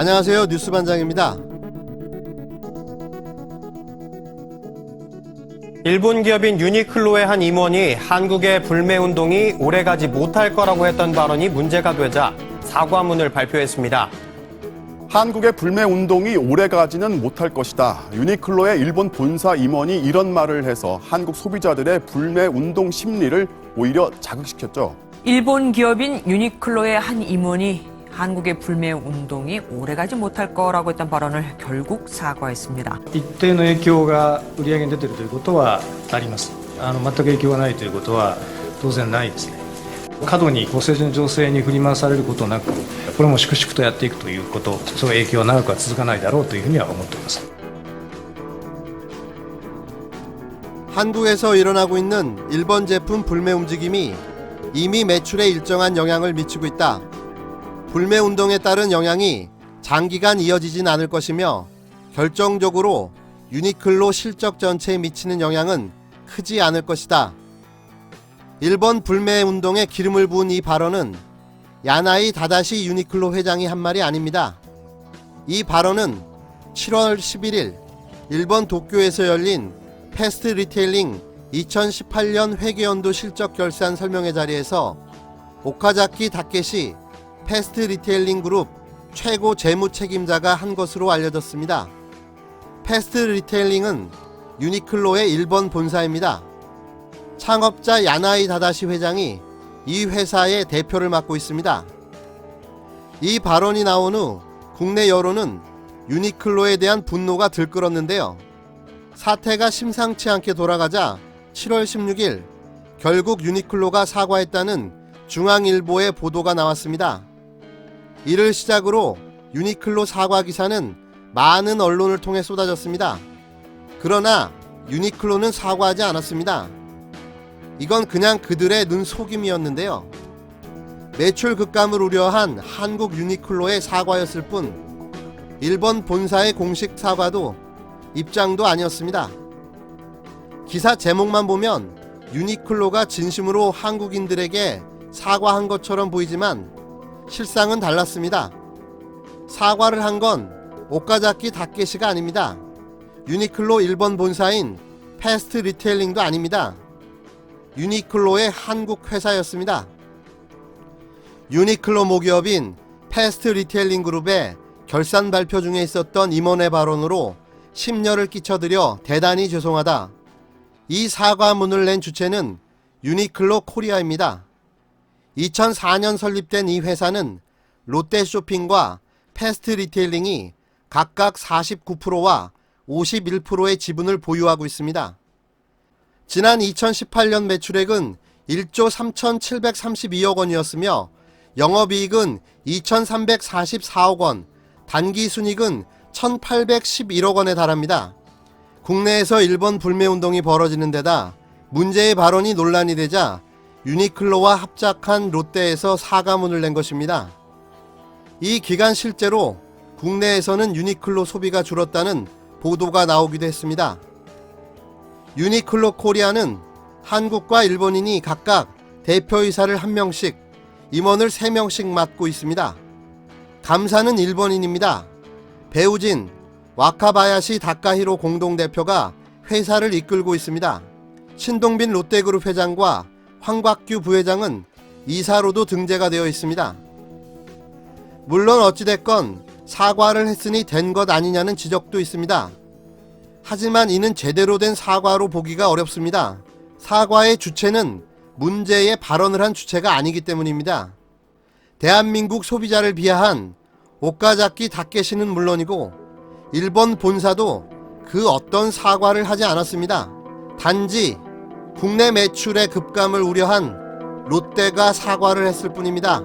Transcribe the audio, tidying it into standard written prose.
안녕하세요. 뉴스반장입니다. 일본 기업인 유니클로의 한 임원이 한국의 불매운동이 오래가지 못할 거라고 했던 발언이 문제가 되자 사과문을 발표했습니다. 한국의 불매운동이 오래가지는 못할 것이다. 유니클로의 일본 본사 임원이 이런 말을 해서 한국 소비자들의 불매운동 심리를 오히려 자극시켰죠. 일본 기업인 유니클로의 한 임원이 한국의 불매운동이 오래가지 못할 거라고 했던 발언을 결국 사과했습니다. 一定の影響が売り上げに出ているということはあります。全く影響がないということは当然ないですね。過度に政治の情勢に振り回されることなく、これも粛々とやっていくということ、その影響は長くは続かないだろうというふうには思っています。 한국에서 일어나고 있는 일본 제품 불매 움직임이 이미 매출에 일정한 영향을 미치고 있다. 불매 운동에 따른 영향이 장기간 이어지진 않을 것이며 결정적으로 유니클로 실적 전체에 미치는 영향은 크지 않을 것이다. 일본 불매 운동에 기름을 부은 이 발언은 야나이 다다시 유니클로 회장이 한 말이 아닙니다. 이 발언은 7월 11일 일본 도쿄에서 열린 패스트 리테일링 2018년 회계연도 실적 결산 설명회 자리에서 오카자키 다케시 패스트 리테일링 그룹 최고 재무 책임자가 한 것으로 알려졌습니다. 패스트 리테일링은 유니클로의 일본 본사입니다. 창업자 야나이 다다시 회장이 이 회사의 대표를 맡고 있습니다. 이 발언이 나온 후 국내 여론은 유니클로에 대한 분노가 들끓었는데요. 사태가 심상치 않게 돌아가자 7월 16일 결국 유니클로가 사과했다는 중앙일보의 보도가 나왔습니다. 이를 시작으로 유니클로 사과 기사는 많은 언론을 통해 쏟아졌습니다. 그러나 유니클로는 사과하지 않았습니다. 이건 그냥 그들의 눈속임이었는데요. 매출 급감을 우려한 한국 유니클로의 사과였을 뿐 일본 본사의 공식 사과도 입장도 아니었습니다. 기사 제목만 보면 유니클로가 진심으로 한국인들에게 사과한 것처럼 보이지만 실상은 달랐습니다. 사과를 한 건 오카자키 다케시가 아닙니다. 유니클로 일본 본사인 패스트 리테일링도 아닙니다. 유니클로의 한국 회사였습니다. 유니클로 모기업인 패스트 리테일링 그룹의 결산 발표 중에 있었던 임원의 발언으로 심려를 끼쳐드려 대단히 죄송하다. 이 사과문을 낸 주체는 유니클로 코리아입니다. 2004년 설립된 이 회사는 롯데쇼핑과 패스트 리테일링이 각각 49%와 51%의 지분을 보유하고 있습니다. 지난 2018년 매출액은 1조 3,732억 원이었으며 영업이익은 2,344억 원, 단기순이익은 1,811억 원에 달합니다. 국내에서 일본 불매운동이 벌어지는 데다 문제의 발언이 논란이 되자 유니클로와 합작한 롯데에서 사과문을 낸 것입니다. 이 기간 실제로 국내에서는 유니클로 소비가 줄었다는 보도가 나오기도 했습니다. 유니클로 코리아는 한국과 일본인이 각각 대표이사를 1명씩, 임원을 3명씩 맡고 있습니다. 감사는 일본인입니다. 배우진 와카바야시 다카히로 공동대표가 회사를 이끌고 있습니다. 신동빈 롯데그룹 회장과 황곽규 부회장은 이사로도 등재가 되어 있습니다. 물론 어찌됐건 사과를 했으니 된 것 아니냐는 지적도 있습니다. 하지만 이는 제대로 된 사과로 보기가 어렵습니다. 사과의 주체는 문제의 발언을 한 주체가 아니기 때문입니다. 대한민국 소비자를 비하한 오카자키 다케시는 물론이고 일본 본사도 그 어떤 사과를 하지 않았습니다. 단지 국내 매출의 급감을 우려한 롯데가 사과를 했을 뿐입니다.